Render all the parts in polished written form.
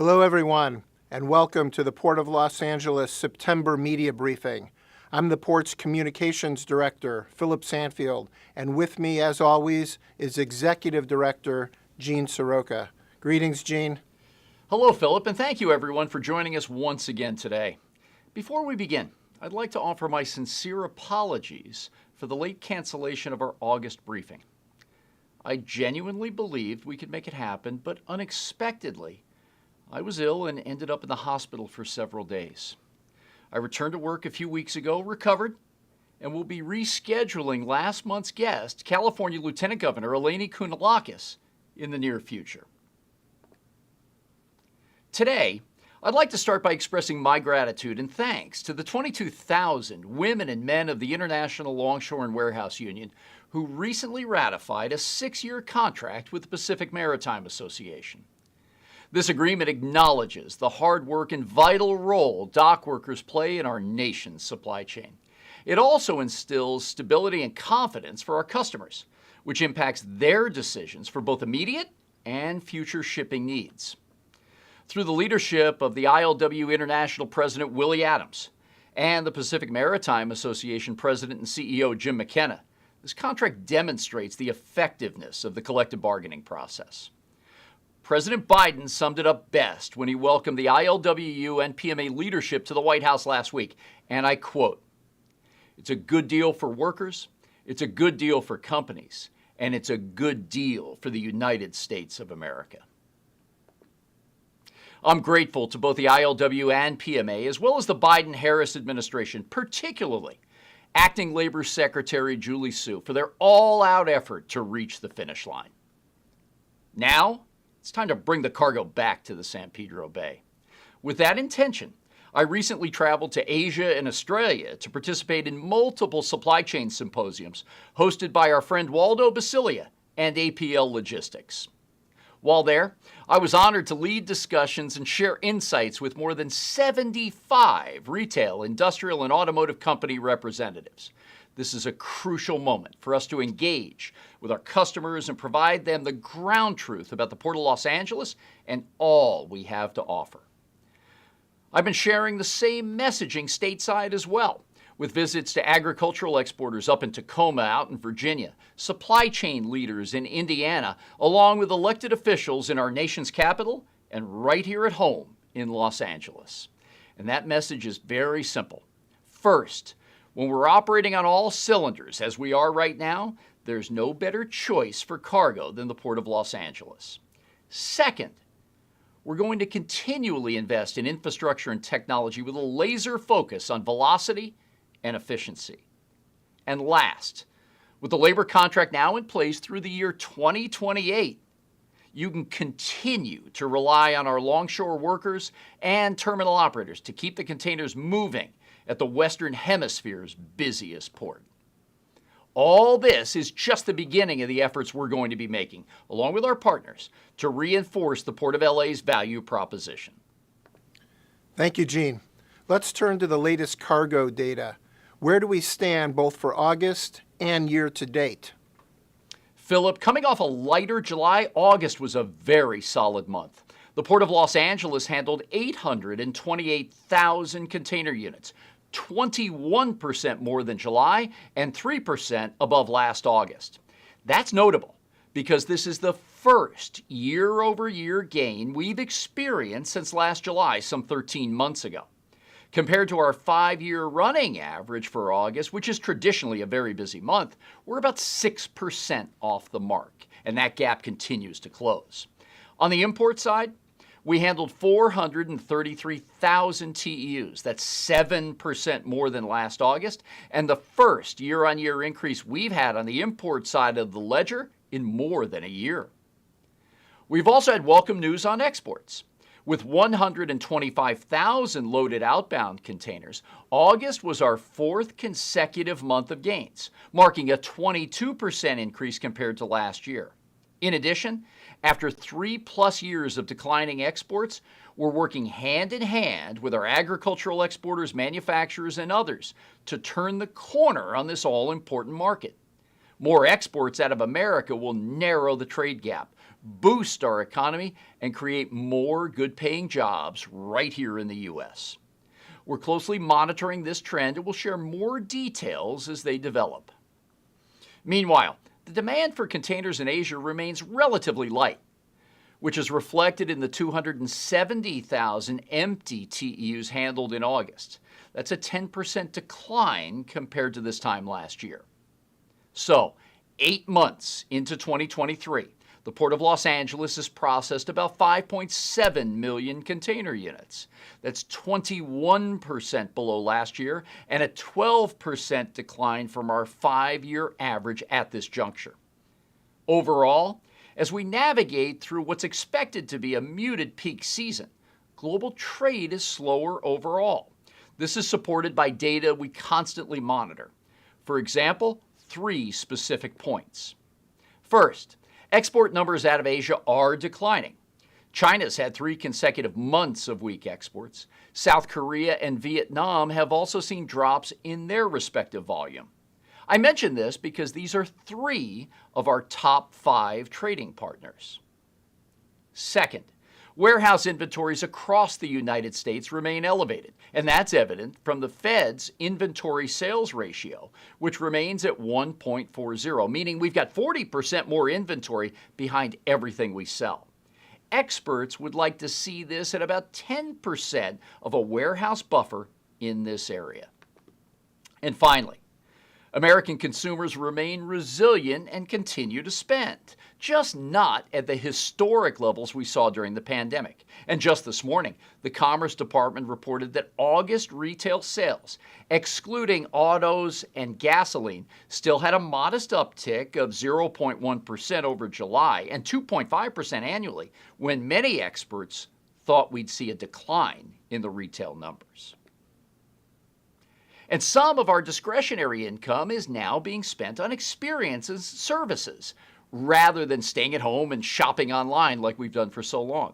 Hello, everyone, and welcome to the Port of Los Angeles September Media Briefing. I'm the Port's Communications Director, Philip Sanfield, and with me, as always, is Executive Director Gene Seroka. Greetings, Gene. Hello, Philip, and thank you, everyone, for joining us once again today. Before we begin, I'd like to offer my sincere apologies for the late cancellation of our August briefing. I genuinely believed we could make it happen, but unexpectedly, I was ill and ended up in the hospital for several days. I returned to work a few weeks ago, recovered, and will be rescheduling last month's guest, California Lieutenant Governor Eleni Kounalakis, in the near future. Today, I'd like to start by expressing my gratitude and thanks to the 22,000 women and men of the International Longshore and Warehouse Union who recently ratified a 6-year contract with the Pacific Maritime Association. This agreement acknowledges the hard work and vital role dock workers play in our nation's supply chain. It also instills stability and confidence for our customers, which impacts their decisions for both immediate and future shipping needs. Through the leadership of the ILW International President Willie Adams and the Pacific Maritime Association President and CEO Jim McKenna, this contract demonstrates the effectiveness of the collective bargaining process. President Biden summed it up best when he welcomed the ILWU and PMA leadership to the White House last week, and I quote, "It's a good deal for workers, it's a good deal for companies, and it's a good deal for the United States of America." I'm grateful to both the ILW and PMA, as well as the Biden-Harris administration, particularly Acting Labor Secretary Julie Su, for their all-out effort to reach the finish line. Now, it's time to bring the cargo back to the San Pedro Bay. With that intention, I recently traveled to Asia and Australia to participate in multiple supply chain symposiums hosted by our friend Waldo Basilia and APL Logistics. While there, I was honored to lead discussions and share insights with more than 75 retail, industrial, and automotive company representatives. This is a crucial moment for us to engage with our customers and provide them the ground truth about the Port of Los Angeles and all we have to offer. I've been sharing the same messaging stateside as well, with visits to agricultural exporters up in Tacoma, out in Virginia, supply chain leaders in Indiana, along with elected officials in our nation's capital and right here at home in Los Angeles. And that message is very simple. First, when we're operating on all cylinders, as we are right now, there's no better choice for cargo than the Port of Los Angeles. Second, we're going to continually invest in infrastructure and technology with a laser focus on velocity and efficiency. And last, with the labor contract now in place through the year 2028, you can continue to rely on our longshore workers and terminal operators to keep the containers moving at the Western Hemisphere's busiest port. All this is just the beginning of the efforts we're going to be making, along with our partners, to reinforce the Port of LA's value proposition. Thank you, Gene. Let's turn to the latest cargo data. Where do we stand both for August and year to date? Philip, coming off a lighter July, August was a very solid month. The Port of Los Angeles handled 828,000 container units, 21% more than July and 3% above last August. That's notable because this is the first year-over-year gain we've experienced since last July, some 13 months ago. Compared to our 5-year running average for August, which is traditionally a very busy month, we're about 6% off the mark, and that gap continues to close. On the import side, we handled 433,000 TEUs. That's 7% more than last August, and the first year-on-year increase we've had on the import side of the ledger in more than a year. We've also had welcome news on exports. With 125,000 loaded outbound containers, August was our 4th consecutive month of gains, marking a 22% increase compared to last year. In addition, after 3+ years of declining exports, we're working hand in hand with our agricultural exporters, manufacturers, and others to turn the corner on this all-important market. More exports out of America will narrow the trade gap, boost our economy, and create more good-paying jobs right here in the U.S. We're closely monitoring this trend and will share more details as they develop. Meanwhile, the demand for containers in Asia remains relatively light, which is reflected in the 270,000 empty TEUs handled in August. That's a 10% decline compared to this time last year. So, 8 months into 2023, the Port of Los Angeles has processed about 5.7 million container units. That's 21% below last year and a 12% decline from our 5-year average at this juncture. Overall, as we navigate through what's expected to be a muted peak season, global trade is slower overall. This is supported by data we constantly monitor. For example, 3 specific points. First, export numbers out of Asia are declining. China's had 3 consecutive months of weak exports. South Korea and Vietnam have also seen drops in their respective volume. I mention this because these are 3 of our top 5 trading partners. Second, warehouse inventories across the United States remain elevated, and that's evident from the Fed's inventory sales ratio, which remains at 1.40, meaning we've got 40% more inventory behind everything we sell. Experts would like to see this at about 10% of a warehouse buffer in this area. And finally, American consumers remain resilient and continue to spend, just not at the historic levels we saw during the pandemic. And just this morning, the Commerce Department reported that August retail sales, excluding autos and gasoline, still had a modest uptick of 0.1% over July and 2.5% annually, when many experts thought we'd see a decline in the retail numbers. And some of our discretionary income is now being spent on experiences and services rather than staying at home and shopping online like we've done for so long.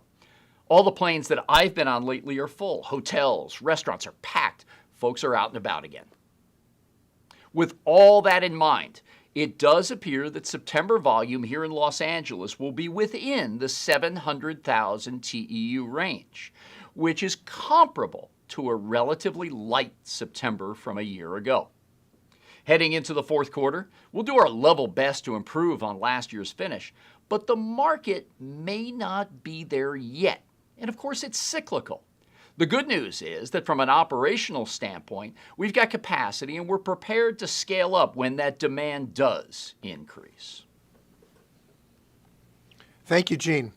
All the planes that I've been on lately are full. Hotels, restaurants are packed. Folks are out and about again. With all that in mind, it does appear that September volume here in Los Angeles will be within the 700,000 TEU range, which is comparable to a relatively light September from a year ago. Heading into the fourth quarter, we'll do our level best to improve on last year's finish, but the market may not be there yet. And of course, it's cyclical. The good news is that from an operational standpoint, we've got capacity and we're prepared to scale up when that demand does increase. Thank you, Gene.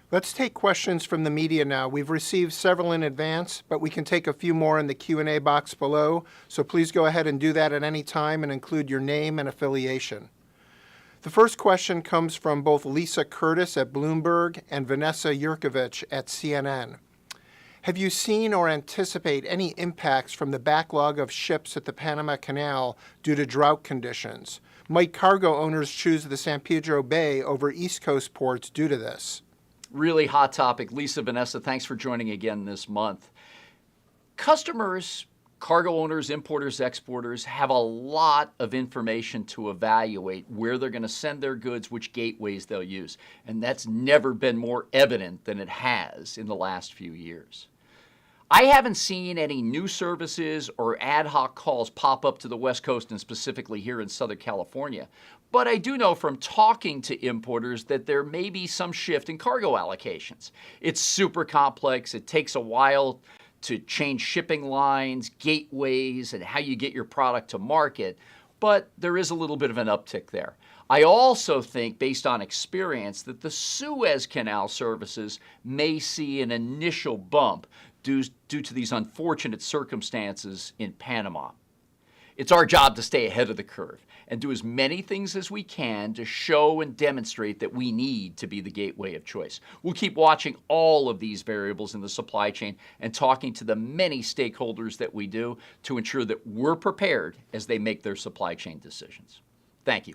Let's take questions from the media now. We've received several in advance, but we can take a few more in the Q&A box below, so please go ahead and do that at any time and include your name and affiliation. The first question comes from both Lisa Curtis at Bloomberg and Vanessa Yurkovich at CNN. Have you seen or anticipate any impacts from the backlog of ships at the Panama Canal due to drought conditions? Might cargo owners choose the San Pedro Bay over East Coast ports due to this? Really hot topic. Lisa, Vanessa, thanks for joining again this month. Customers, cargo owners, importers, exporters have a lot of information to evaluate where they're going to send their goods, which gateways they'll use. And that's never been more evident than it has in the last few years. I haven't seen any new services or ad hoc calls pop up to the West Coast and specifically here in Southern California. But I do know from talking to importers that there may be some shift in cargo allocations. It's super complex. It takes a while to change shipping lines, gateways, and how you get your product to market. But there is a little bit of an uptick there. I also think, based on experience, that the Suez Canal services may see an initial bump due to these unfortunate circumstances in Panama. It's our job to stay ahead of the curve and do as many things as we can to show and demonstrate that we need to be the gateway of choice. We'll keep watching all of these variables in the supply chain and talking to the many stakeholders that we do to ensure that we're prepared as they make their supply chain decisions. Thank you.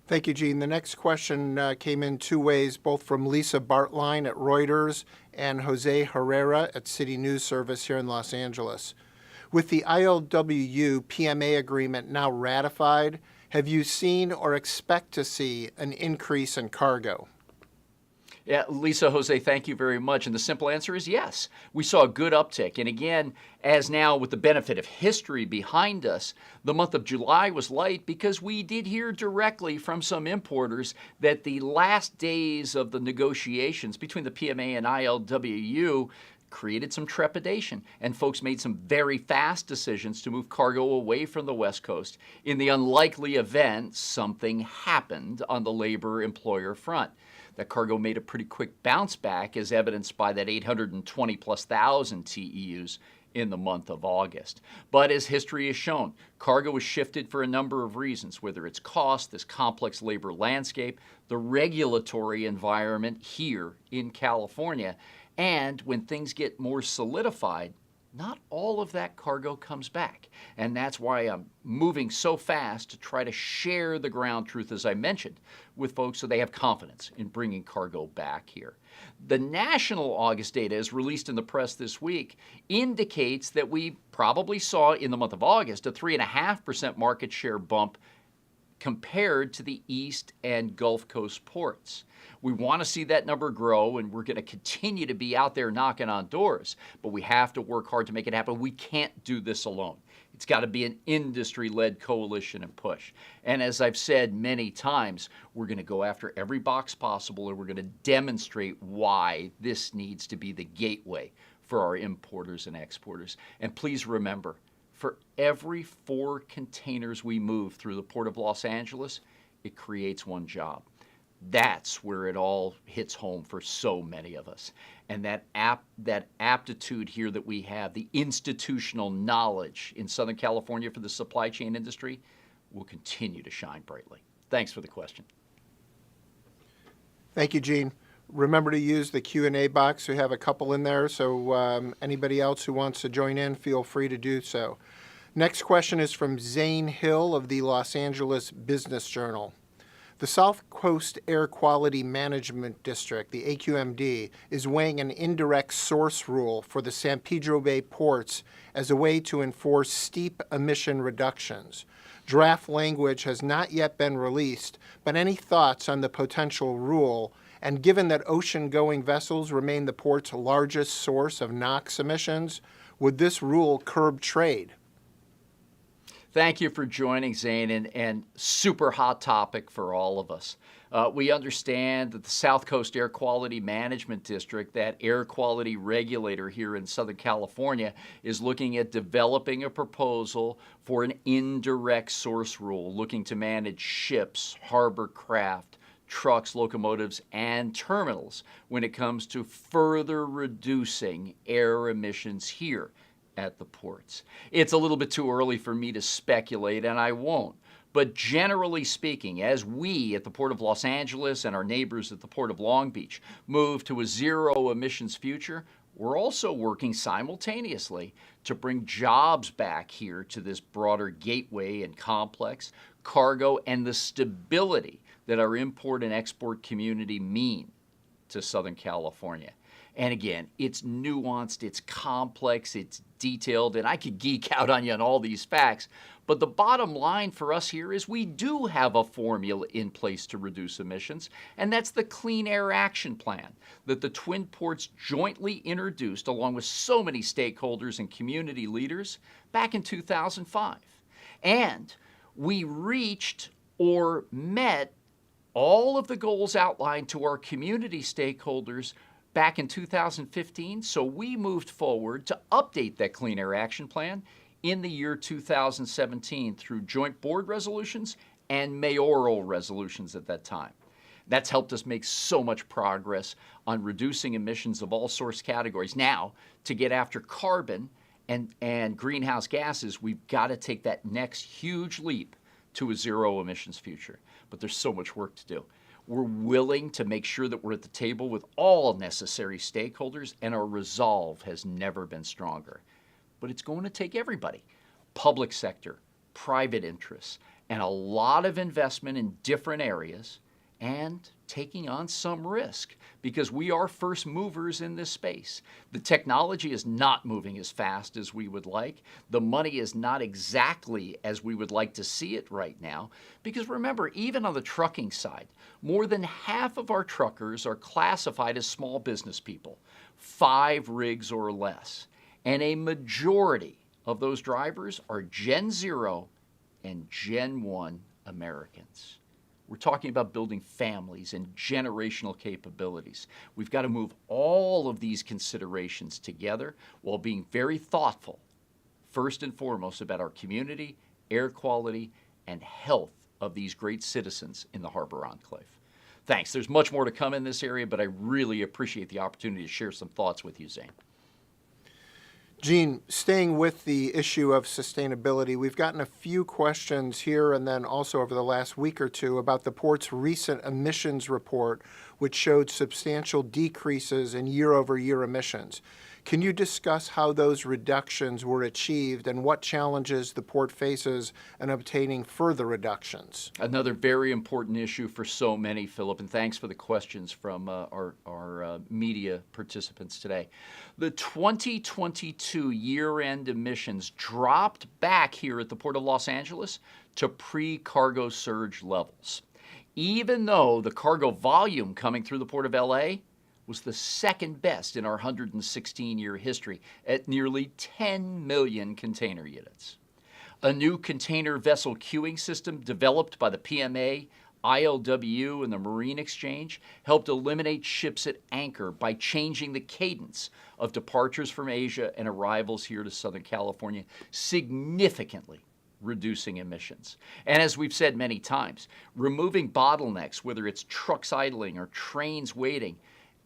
Thank you, Gene. The next question came in 2 ways, both from Lisa Bartline at Reuters and Jose Herrera at City News Service here in Los Angeles. With the ILWU PMA agreement now ratified, Have you seen or expect to see an increase in cargo? Yeah, Lisa, Jose, thank you very much. And the simple answer is yes. We saw a good uptick. And again, as now with the benefit of history behind us, the month of July was light because we did hear directly from some importers that the last days of the negotiations between the PMA and ILWU created some trepidation, and folks made some very fast decisions to move cargo away from the West Coast in the unlikely event something happened on the labor-employer front. That cargo made a pretty quick bounce back, as evidenced by that 820+ thousand TEUs in the month of August. But as history has shown, cargo was shifted for a number of reasons, whether it's cost, this complex labor landscape, the regulatory environment here in California, and when things get more solidified, not all of that cargo comes back. And that's why I'm moving so fast to try to share the ground truth, as I mentioned, with folks so they have confidence in bringing cargo back here. The national August data, as released in the press this week, indicates that we probably saw in the month of August a 3.5% market share bump compared to the East and Gulf Coast ports. We want to see that number grow, and we're going to continue to be out there knocking on doors, but we have to work hard to make it happen. We can't do this alone. It's got to be an industry-led coalition and push. And as I've said many times, we're going to go after every box possible, and we're going to demonstrate why this needs to be the gateway for our importers and exporters. And please remember, for every 4 containers we move through the Port of Los Angeles, it creates 1 job. That's where it all hits home for so many of us. And that aptitude here that we have, the institutional knowledge in Southern California for the supply chain industry, will continue to shine brightly. Thanks for the question. Thank you, Gene. Remember to use the Q&A box. We have a couple in there, so anybody else who wants to join in, feel free to do so. Next question is from Zane Hill of the Los Angeles Business Journal. The South Coast Air Quality Management District, the AQMD, is weighing an indirect source rule for the San Pedro Bay ports as a way to enforce steep emission reductions. Draft language has not yet been released, but any thoughts on the potential rule? And given that ocean-going vessels remain the port's largest source of NOx emissions, would this rule curb trade? Thank you for joining, Zane, and super hot topic for all of us. We understand that the South Coast Air Quality Management District, that air quality regulator here in Southern California, is looking at developing a proposal for an indirect source rule, looking to manage ships, harbor craft, trucks, locomotives, and terminals when it comes to further reducing air emissions here at the ports. It's a little bit too early for me to speculate, and I won't. But generally speaking, as we at the Port of Los Angeles and our neighbors at the Port of Long Beach move to a zero emissions future, we're also working simultaneously to bring jobs back here to this broader gateway and complex, cargo, and the stability that our import and export community mean to Southern California. And again, it's nuanced, it's complex, it's detailed, and I could geek out on you on all these facts, but the bottom line for us here is we do have a formula in place to reduce emissions, and that's the Clean Air Action Plan that the Twin Ports jointly introduced along with so many stakeholders and community leaders back in 2005. And we reached or met all of the goals outlined to our community stakeholders back in 2015, so we moved forward to update that Clean Air Action Plan in the year 2017 through joint board resolutions and mayoral resolutions at that time. That's helped us make so much progress on reducing emissions of all source categories. Now, to get after carbon and greenhouse gases, we've got to take that next huge leap to a zero emissions future. But there's so much work to do. We're willing to make sure that we're at the table with all necessary stakeholders, and our resolve has never been stronger. But it's going to take everybody, public sector, private interests, and a lot of investment in different areas, and taking on some risk because we are first movers in this space. The technology is not moving as fast as we would like. The money is not exactly as we would like to see it right now because remember, even on the trucking side, more than half of our truckers are classified as small business people, 5 rigs or less, and a majority of those drivers are Gen 0 and Gen 1 Americans. We're talking about building families and generational capabilities. We've got to move all of these considerations together while being very thoughtful, first and foremost, about our community, air quality, and health of these great citizens in the Harbor Enclave. Thanks. There's much more to come in this area, but I really appreciate the opportunity to share some thoughts with you, Zane. Gene, staying with the issue of sustainability, we've gotten a few questions here and then also over the last week or two about the port's recent emissions report, which showed substantial decreases in year-over-year emissions. Can you discuss how those reductions were achieved and what challenges the port faces in obtaining further reductions? Another very important issue for so many, Philip, and thanks for the questions from our media participants today. The 2022 year-end emissions dropped back here at the Port of Los Angeles to pre-cargo surge levels, even though the cargo volume coming through the Port of LA was the second best in our 116-year history at nearly 10 million container units. A new container vessel queuing system developed by the PMA, ILWU, and the Marine Exchange helped eliminate ships at anchor by changing the cadence of departures from Asia and arrivals here to Southern California, significantly reducing emissions. And as we've said many times, removing bottlenecks, whether it's trucks idling or trains waiting,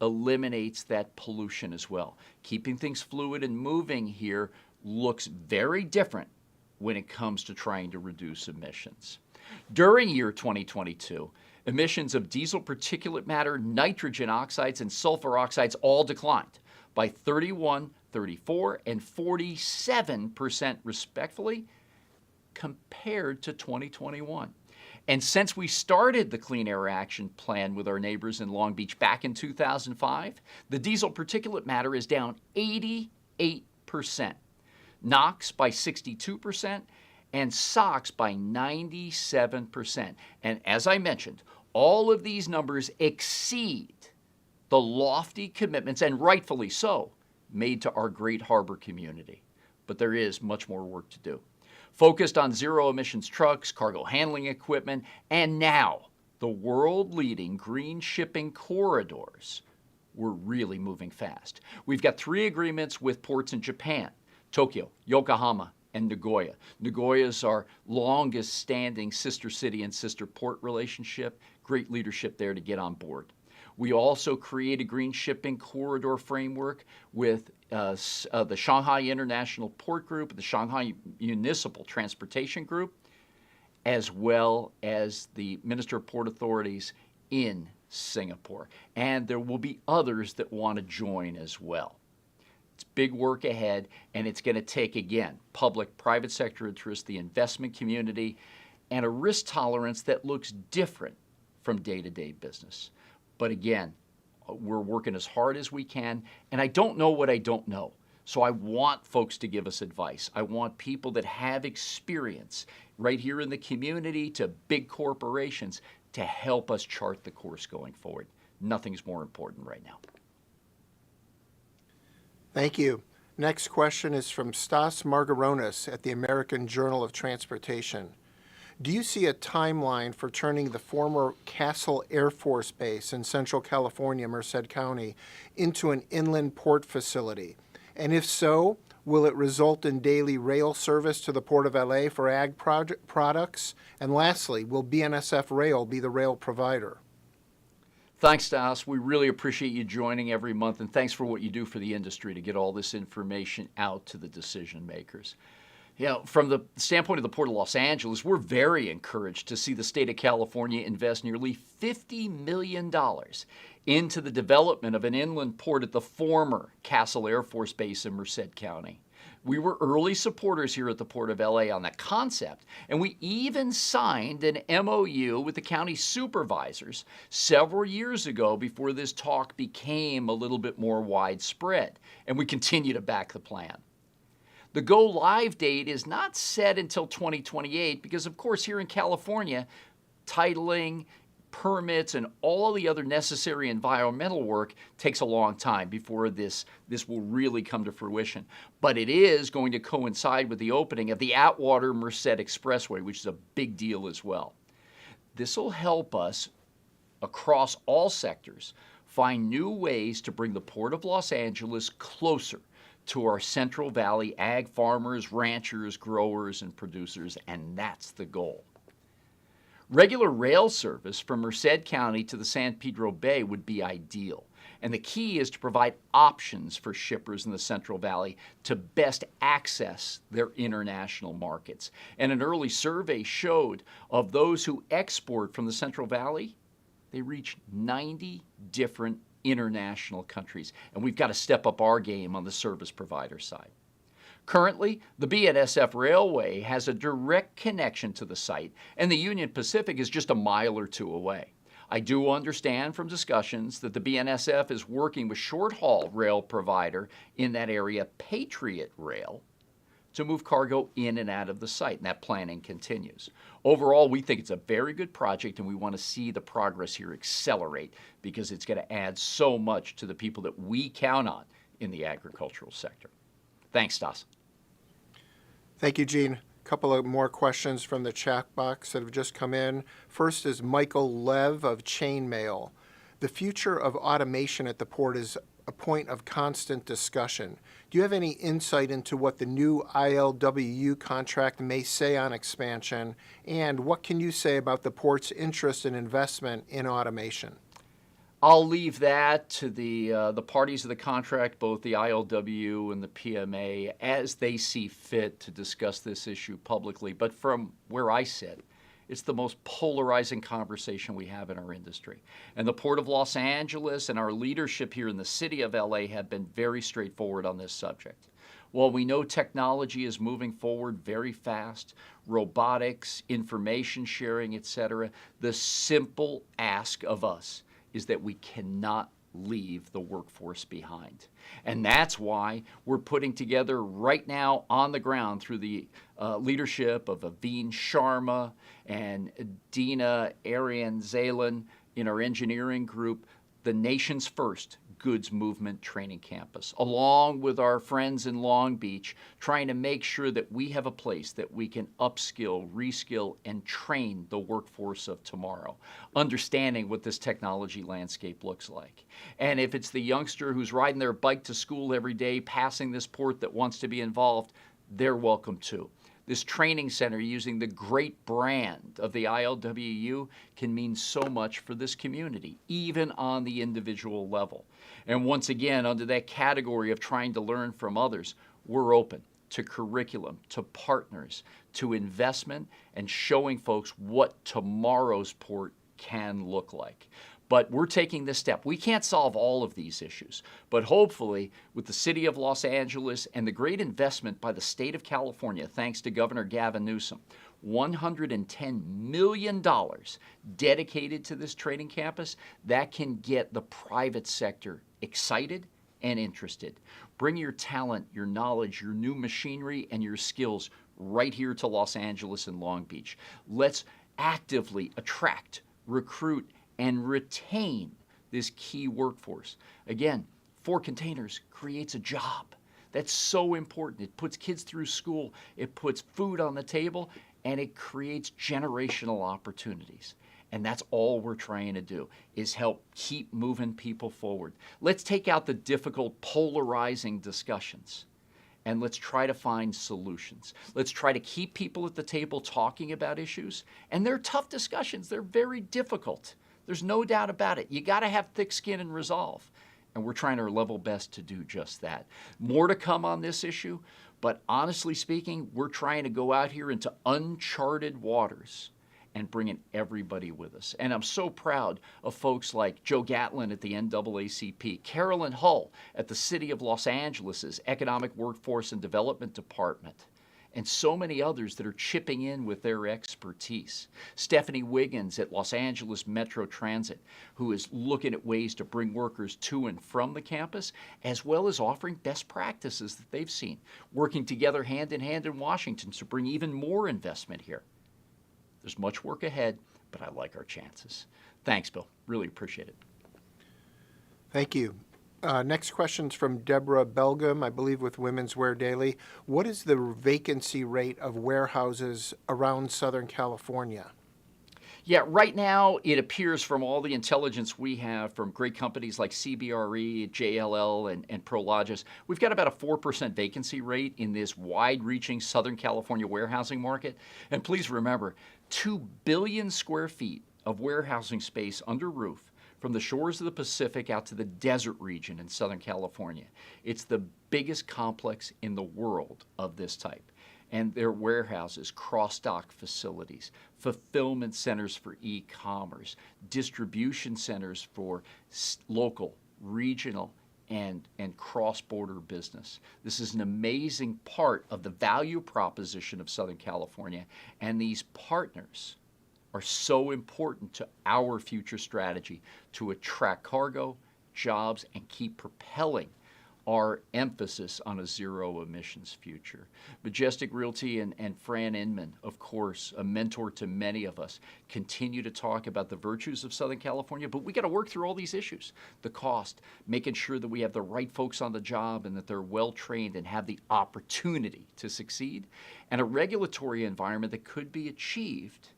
eliminates that pollution as well. Keeping things fluid and moving here looks very different when it comes to trying to reduce emissions. During year 2022, emissions of diesel particulate matter, nitrogen oxides, and sulfur oxides all declined by 31, 34, and 47% respectively compared to 2021. And since we started the Clean Air Action Plan with our neighbors in Long Beach back in 2005, the diesel particulate matter is down 88%, NOx by 62%, and SOx by 97%. And as I mentioned, all of these numbers exceed the lofty commitments, and rightfully so, made to our great harbor community. But there is much more work to do. Focused on zero emissions trucks, cargo handling equipment, and now the world-leading green shipping corridors, we're really moving fast. We've got 3 agreements with ports in Japan, Tokyo, Yokohama, and Nagoya. Nagoya is our longest standing sister city and sister port relationship. Great leadership there to get on board. We also create a green shipping corridor framework with the Shanghai International Port Group, the Shanghai Municipal Transportation Group, as well as the Minister of Port Authorities in Singapore. And there will be others that want to join as well. It's big work ahead, and it's going to take, again, public, private sector interest, the investment community, and a risk tolerance that looks different from day-to-day business. But again, we're working as hard as we can, and I don't know what I don't know. So I want folks to give us advice. I want people that have experience right here in the community to big corporations to help us chart the course going forward. Nothing's more important right now. Thank you. Next question is from Stas Margaronis at the American Journal of Transportation. Do you see a timeline for turning the former Castle Air Force Base in Central California, Merced County, into an inland port facility? And if so, will it result in daily rail service to the Port of LA for ag products? And lastly, will BNSF Rail be the rail provider? Thanks, Stas. We really appreciate you joining every month, and thanks for what you do for the industry to get all this information out to the decision makers. You know, from the standpoint of the Port of Los Angeles, we're very encouraged to see the state of California invest nearly $50 million into the development of an inland port at the former Castle Air Force Base in Merced County. We were early supporters here at the Port of LA on that concept, and we even signed an MOU with the county supervisors several years ago before this talk became a little bit more widespread, and we continue to back the plan. The go-live date is not set until 2028 because, of course, here in California, titling, permits, and all the other necessary environmental work takes a long time before this will really come to fruition. But it is going to coincide with the opening of the Atwater-Merced Expressway, which is a big deal as well. This will help us, across all sectors, find new ways to bring the Port of Los Angeles closer to our Central Valley ag farmers, ranchers, growers, and producers, and that's the goal. Regular rail service from Merced County to the San Pedro Bay would be ideal, and the key is to provide options for shippers in the Central Valley to best access their international markets. And an early survey showed of those who export from the Central Valley, they reach 90 different international countries, and we've got to step up our game on the service provider side. Currently, the BNSF Railway has a direct connection to the site, and the Union Pacific is just a mile or two away. I do understand from discussions that the BNSF is working with short-haul rail provider in that area, Patriot Rail, to move cargo in and out of the site, and that planning continues. Overall, we think it's a very good project, and we want to see the progress here accelerate because it's going to add so much to the people that we count on in the agricultural sector. Thanks, Stas. Thank you, Gene. A couple of more questions from the chat box that have just come in. First is Michael Lev of Chainmail. The future of automation at the port is a point of constant discussion. Do you have any insight into what the new ILWU contract may say on expansion? And what can you say about the port's interest and investment in automation? I'll leave that to the parties of the contract, both the ILWU and the PMA, as they see fit to discuss this issue publicly. But from where I sit, it's the most polarizing conversation we have in our industry. And the Port of Los Angeles and our leadership here in the city of LA have been very straightforward on this subject. While we know technology is moving forward very fast, robotics, information sharing, etc., the simple ask of us is that we cannot leave the workforce behind. And that's why we're putting together right now on the ground through the leadership of Aveen Sharma and Dina Arian-Zalen in our engineering group, the nation's first goods movement training campus, along with our friends in Long Beach, trying to make sure that we have a place that we can upskill, reskill, and train the workforce of tomorrow, understanding what this technology landscape looks like. And if it's the youngster who's riding their bike to school every day, passing this port that wants to be involved, they're welcome too. This training center, using the great brand of the ILWU, can mean so much for this community, even on the individual level. And once again, under that category of trying to learn from others, we're open to curriculum, to partners, to investment, and showing folks what tomorrow's port can look like. But we're taking this step. We can't solve all of these issues, but hopefully with the city of Los Angeles and the great investment by the state of California, thanks to Governor Gavin Newsom, $110 million dedicated to this training campus, that can get the private sector excited and interested. Bring your talent, your knowledge, your new machinery, and your skills right here to Los Angeles and Long Beach. Let's actively attract, recruit, and retain this key workforce. Again, 4 containers creates a job. That's so important. It puts kids through school, it puts food on the table, and it creates generational opportunities. And that's all we're trying to do, is help keep moving people forward. Let's take out the difficult, polarizing discussions, and let's try to find solutions. Let's try to keep people at the table talking about issues. And they're tough discussions. They're very difficult. There's no doubt about it. You got to have thick skin and resolve. And we're trying our level best to do just that. More to come on this issue, but honestly speaking, we're trying to go out here into uncharted waters and bringing everybody with us. And I'm so proud of folks like Joe Gatlin at the NAACP, Carolyn Hull at the City of Los Angeles' Economic Workforce and Development Department, and so many others that are chipping in with their expertise. Stephanie Wiggins at Los Angeles Metro Transit, who is looking at ways to bring workers to and from the campus, as well as offering best practices that they've seen, working together hand in hand in Washington to bring even more investment here. There's much work ahead, but I like our chances. Thanks, Bill. Really appreciate it. Thank you. Next question's from Deborah Belgum, I believe with Women's Wear Daily. What is the vacancy rate of warehouses around Southern California? Yeah, right now it appears from all the intelligence we have from great companies like CBRE, JLL, and Prologis, we've got about a 4% vacancy rate in this wide-reaching Southern California warehousing market. And please remember, 2 billion square feet of warehousing space under roof from the shores of the Pacific out to the desert region in Southern California. It's the biggest complex in the world of this type. And their warehouses, cross-dock facilities, fulfillment centers for e-commerce, distribution centers for local, regional, and cross-border business. This is an amazing part of the value proposition of Southern California, and these partners are so important to our future strategy to attract cargo, jobs, and keep propelling our emphasis on a zero emissions future. Majestic Realty and Fran Inman, of course, a mentor to many of us, continue to talk about the virtues of Southern California, but we got to work through all these issues. The cost, making sure that we have the right folks on the job and that they're well trained and have the opportunity to succeed, and a regulatory environment that could be achieved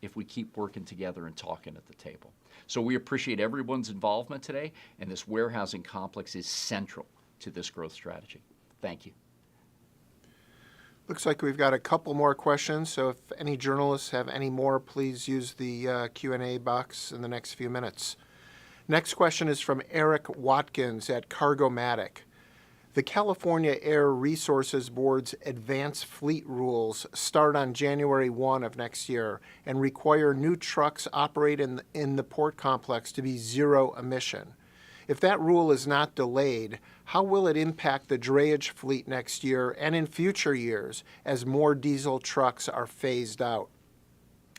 if we keep working together and talking at the table. So we appreciate everyone's involvement today, and this warehousing complex is central to this growth strategy. Thank you. Looks like we've got a couple more questions, so if any journalists have any more, please use the Q&A box in the next few minutes. Next question is from Eric Watkins at Cargomatic. The California Air Resources Board's advanced fleet rules start on January 1 of next year and require new trucks operate in the port complex to be zero emission. If that rule is not delayed, how will it impact the drayage fleet next year and in future years as more diesel trucks are phased out?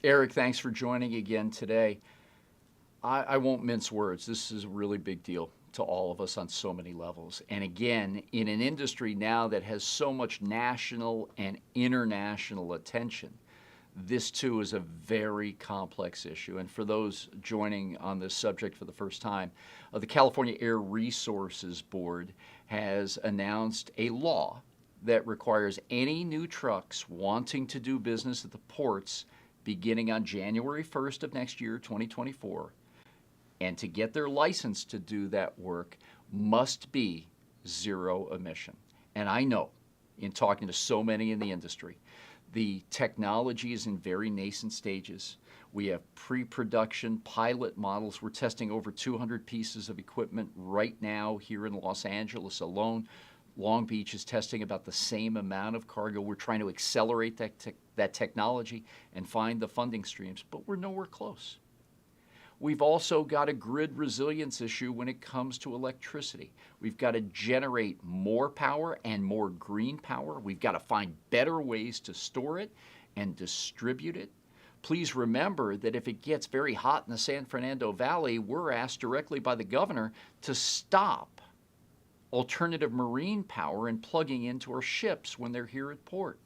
Eric, thanks for joining again today. I won't mince words. This is a really big deal to all of us on so many levels. And again, in an industry now that has so much national and international attention, this too is a very complex issue. And for those joining on this subject for the first time, the California Air Resources Board has announced a law that requires any new trucks wanting to do business at the ports beginning on January 1st of next year, 2024, and to get their license to do that work must be zero emission. And I know, in talking to so many in the industry, the technology is in very nascent stages. We have pre-production pilot models. We're testing over 200 pieces of equipment right now here in Los Angeles alone. Long Beach is testing about the same amount of cargo. We're trying to accelerate that technology and find the funding streams, but we're nowhere close. We've also got a grid resilience issue when it comes to electricity. We've got to generate more power and more green power. We've got to find better ways to store it and distribute it. Please remember that if it gets very hot in the San Fernando Valley, we're asked directly by the governor to stop alternative marine power and plugging into our ships when they're here at port.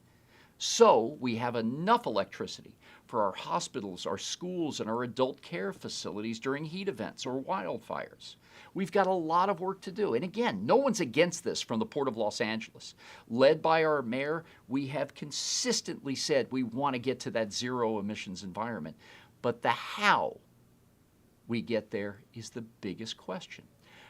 So we have enough electricity for our hospitals, our schools, and our adult care facilities during heat events or wildfires. We've got a lot of work to do. And again, no one's against this from the Port of Los Angeles. Led by our mayor, we have consistently said we want to get to that zero emissions environment. But the how we get there is the biggest question.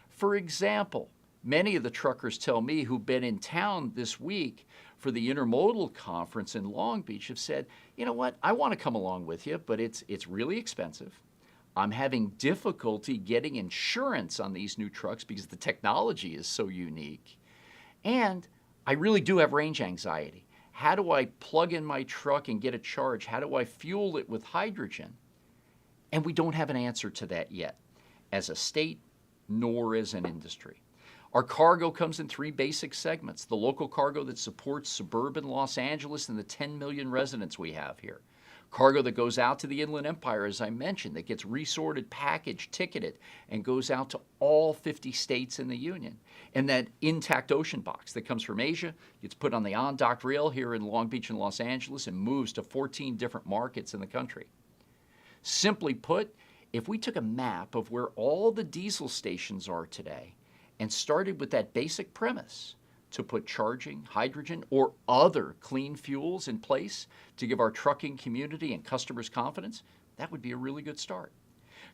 For example, many of the truckers tell me who've been in town this week for the intermodal conference in Long Beach have said, you know what, I want to come along with you, but it's really expensive. I'm having difficulty getting insurance on these new trucks because the technology is so unique. And I really do have range anxiety. How do I plug in my truck and get a charge? How do I fuel it with hydrogen? And we don't have an answer to that yet as a state, nor as an industry. Our cargo comes in three basic segments: the local cargo that supports suburban Los Angeles and the 10 million residents we have here. Cargo that goes out to the Inland Empire, as I mentioned, that gets resorted, packaged, ticketed, and goes out to all 50 states in the Union. And that intact ocean box that comes from Asia gets put on the on-dock rail here in Long Beach and Los Angeles and moves to 14 different markets in the country. Simply put, if we took a map of where all the diesel stations are today and started with that basic premise to put charging, hydrogen, or other clean fuels in place to give our trucking community and customers confidence, that would be a really good start.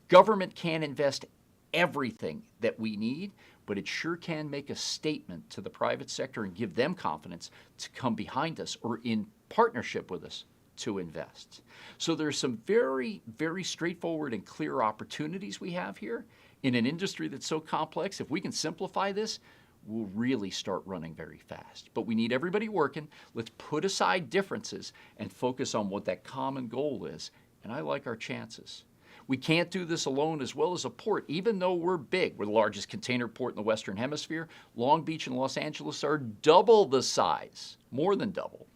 Government can't invest everything that we need, but it sure can make a statement to the private sector and give them confidence to come behind us or in partnership with us to invest. So there's some very, very straightforward and clear opportunities we have here in an industry that's so complex. If we can simplify this, we'll really start running very fast. But we need everybody working. Let's put aside differences and focus on what that common goal is. And I like our chances. We can't do this alone as well as a port, even though we're big. We're the largest container port in the Western Hemisphere. Long Beach and Los Angeles are double the size, more than double,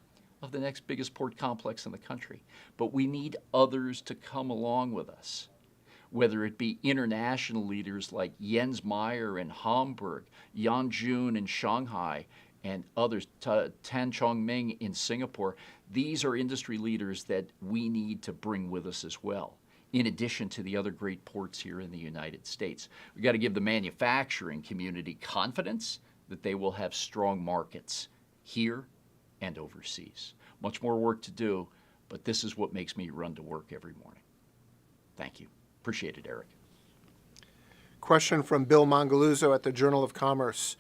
of the next biggest port complex in the country. But we need others to come along with us, whether it be international leaders like Jens Meyer in Hamburg, Yan Jun in Shanghai, and others, Tan Chong Ming in Singapore. These are industry leaders that we need to bring with us as well, in addition to the other great ports here in the United States. We've got to give the manufacturing community confidence that they will have strong markets here and overseas. Much more work to do, but this is what makes me run to work every morning. Thank you. Appreciate it, Eric. Question from Bill Mongaluzzo at the Journal of Commerce.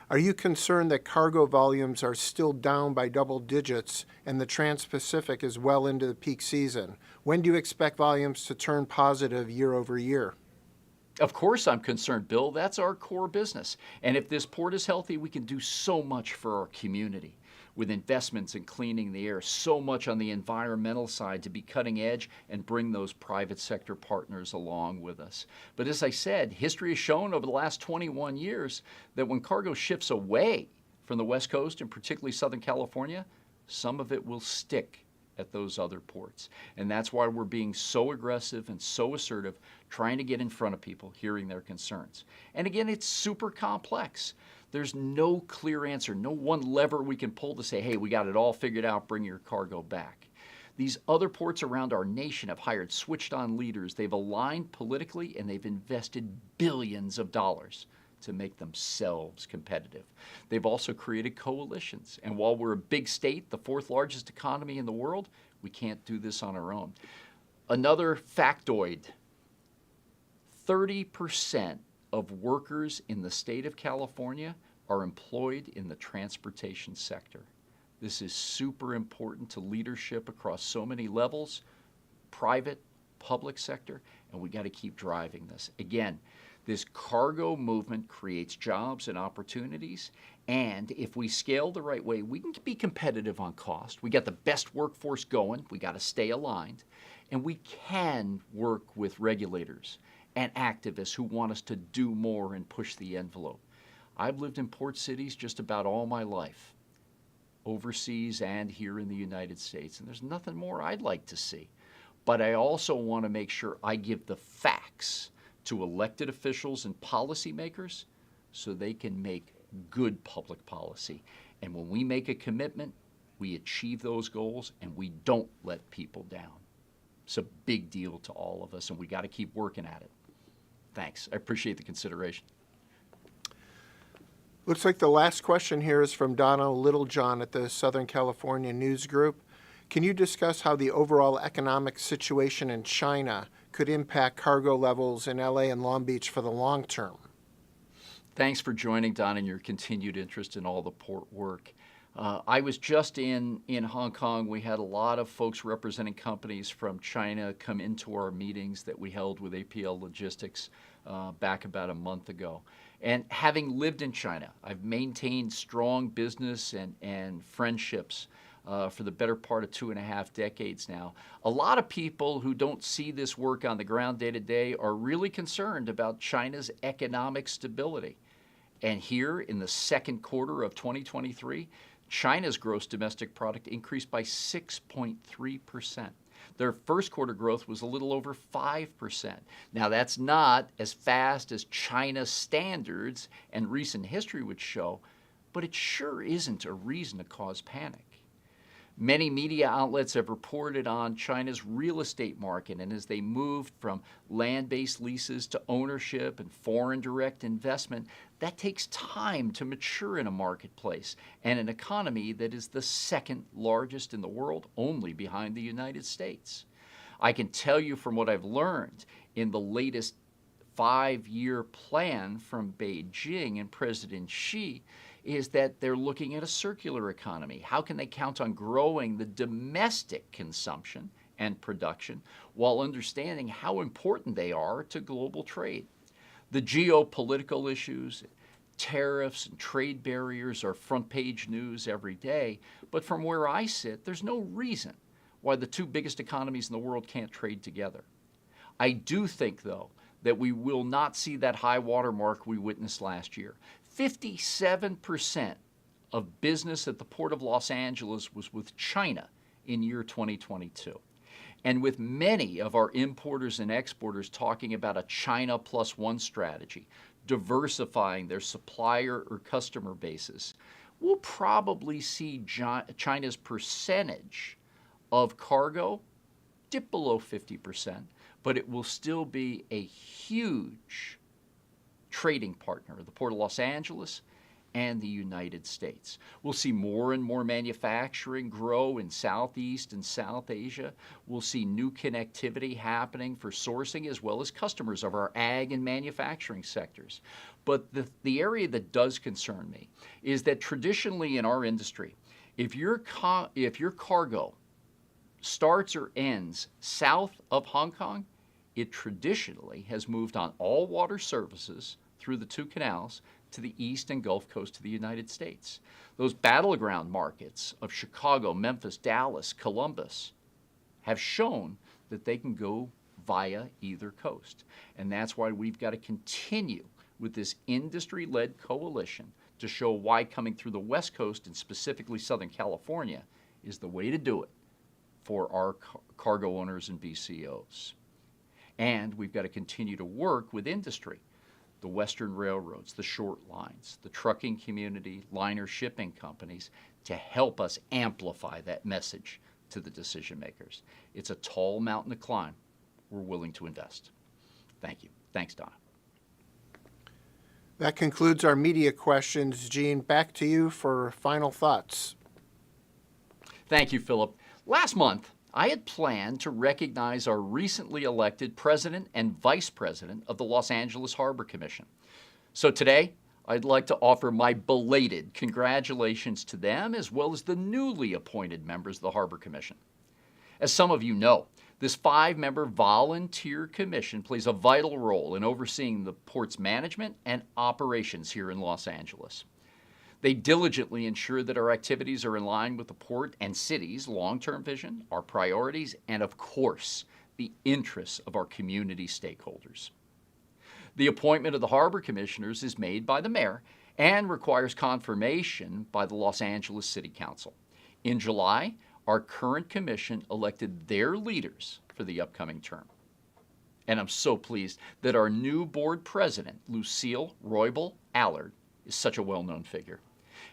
Are you concerned that cargo volumes are still down by double digits and the Trans-Pacific is well into the peak season? When do you expect volumes to turn positive year over year? Of course I'm concerned, Bill. That's our core business. And if this port is healthy, we can do so much for our community with investments in cleaning the air, so much on the environmental side to be cutting edge and bring those private sector partners along with us. But as I said, history has shown over the last 21 years that when cargo shifts away from the West Coast and particularly Southern California, some of it will stick at those other ports. And that's why we're being so aggressive and so assertive, trying to get in front of people, hearing their concerns. And again, it's super complex. There's no clear answer, no one lever we can pull to say, hey, we got it all figured out, bring your cargo back. These other ports around our nation have hired switched-on leaders. They've aligned politically, and they've invested billions of dollars to make themselves competitive. They've also created coalitions. And while we're a big state, the fourth largest economy in the world, we can't do this on our own. Another factoid, 30% of workers in the state of California are employed in the transportation sector. This is super important to leadership across so many levels, private, public sector, and we got to keep driving this. Again, this cargo movement creates jobs and opportunities, and if we scale the right way, we can be competitive on cost. We got the best workforce going. We got to stay aligned, and we can work with regulators and activists who want us to do more and push the envelope. I've lived in port cities just about all my life, overseas and here in the United States, and there's nothing more I'd like to see. But I also want to make sure I give the facts to elected officials and policymakers so they can make good public policy. And when we make a commitment, we achieve those goals and we don't let people down. It's a big deal to all of us, and we got to keep working at it. Thanks. I appreciate the consideration. Looks like the last question here is from Donna Littlejohn at the Southern California News Group. Can you discuss how the overall economic situation in China could impact cargo levels in LA and Long Beach for the long term? Thanks for joining, Don, and your continued interest in all the port work. I was just in Hong Kong. We had a lot of folks representing companies from China come into our meetings that we held with APL Logistics back about a month ago. And having lived in China, I've maintained strong business and friendships for the better part of 2.5 decades now. A lot of people who don't see this work on the ground day to day are really concerned about China's economic stability. And here in the second quarter of 2023, China's gross domestic product increased by 6.3%. Their first quarter growth was a little over 5%. Now, that's not as fast as China's standards and recent history would show, but it sure isn't a reason to cause panic. Many media outlets have reported on China's real estate market, and as they moved from land-based leases to ownership and foreign direct investment, that takes time to mature in a marketplace and an economy that is the second largest in the world, only behind the United States. I can tell you from what I've learned in the latest 5-year plan from Beijing and President Xi is that they're looking at a circular economy. How can they count on growing the domestic consumption and production while understanding how important they are to global trade? The geopolitical issues, tariffs and trade barriers are front page news every day, but from where I sit, there's no reason why the two biggest economies in the world can't trade together. I do think, though, that we will not see that high water mark we witnessed last year. 57% of business at the Port of Los Angeles was with China in year 2022. And with many of our importers and exporters talking about a China plus one strategy, diversifying their supplier or customer bases, we'll probably see China's percentage of cargo dip below 50%, but it will still be a huge trading partner of the Port of Los Angeles and the United States. We'll see more and more manufacturing grow in Southeast and South Asia. We'll see new connectivity happening for sourcing as well as customers of our ag and manufacturing sectors. But the area that does concern me is that traditionally in our industry, if your cargo starts or ends south of Hong Kong, it traditionally has moved on all water services through the two canals to the east and Gulf Coast of the United States. Those battleground markets of Chicago, Memphis, Dallas, Columbus have shown that they can go via either coast. And that's why we've got to continue with this industry-led coalition to show why coming through the West Coast and specifically Southern California is the way to do it for our cargo owners and BCOs. And we've got to continue to work with industry, the Western railroads, the short lines, the trucking community, liner shipping companies, to help us amplify that message to the decision makers. It's a tall mountain to climb. We're willing to invest. Thank you. Thanks, Donna. That concludes our media questions. Gene, back to you for final thoughts. Thank you, Philip. Last month, I had planned to recognize our recently elected president and vice president of the Los Angeles Harbor Commission. So today, I'd like to offer my belated congratulations to them as well as the newly appointed members of the Harbor Commission. As some of you know, this 5-member volunteer commission plays a vital role in overseeing the port's management and operations here in Los Angeles. They diligently ensure that our activities are in line with the port and city's long-term vision, our priorities, and of course, the interests of our community stakeholders. The appointment of the harbor commissioners is made by the mayor and requires confirmation by the Los Angeles City Council. In July, our current commission elected their leaders for the upcoming term. And I'm so pleased that our new board president, Lucille Roybal Allard, is such a well-known figure.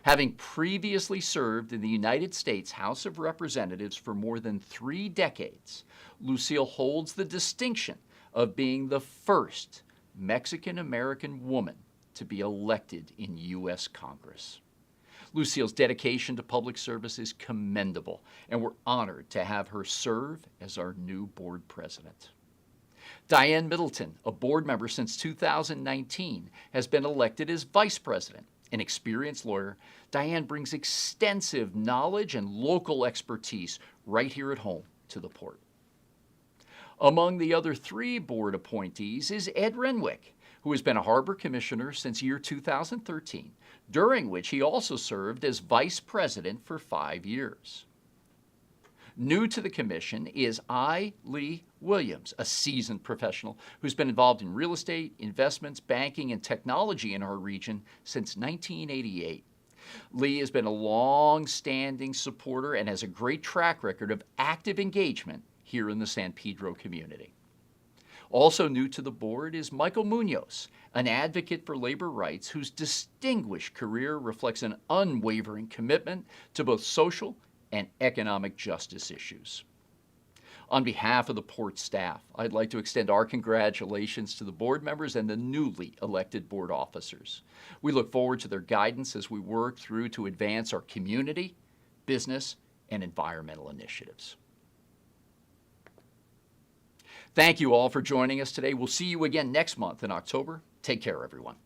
Having previously served in the United States House of Representatives for more than 3 decades, Lucille holds the distinction of being the first Mexican-American woman to be elected in U.S. Congress. Lucille's dedication to public service is commendable, and we're honored to have her serve as our new board president. Diane Middleton, a board member since 2019, has been elected as vice president. An experienced lawyer, Diane brings extensive knowledge and local expertise right here at home to the port. Among the other 3 board appointees is Ed Renwick, who has been a harbor commissioner since year 2013, during which he also served as vice president for 5 years. New to the commission is I. Lee Williams, a seasoned professional who's been involved in real estate, investments, banking, and technology in our region since 1988. Lee has been a long-standing supporter and has a great track record of active engagement here in the San Pedro community. Also new to the board is Michael Munoz, an advocate for labor rights whose distinguished career reflects an unwavering commitment to both social and economic justice issues. On behalf of the Port staff, I'd like to extend our congratulations to the board members and the newly elected board officers. We look forward to their guidance as we work through to advance our community, business, and environmental initiatives. Thank you all for joining us today. We'll see you again next month in October. Take care, everyone.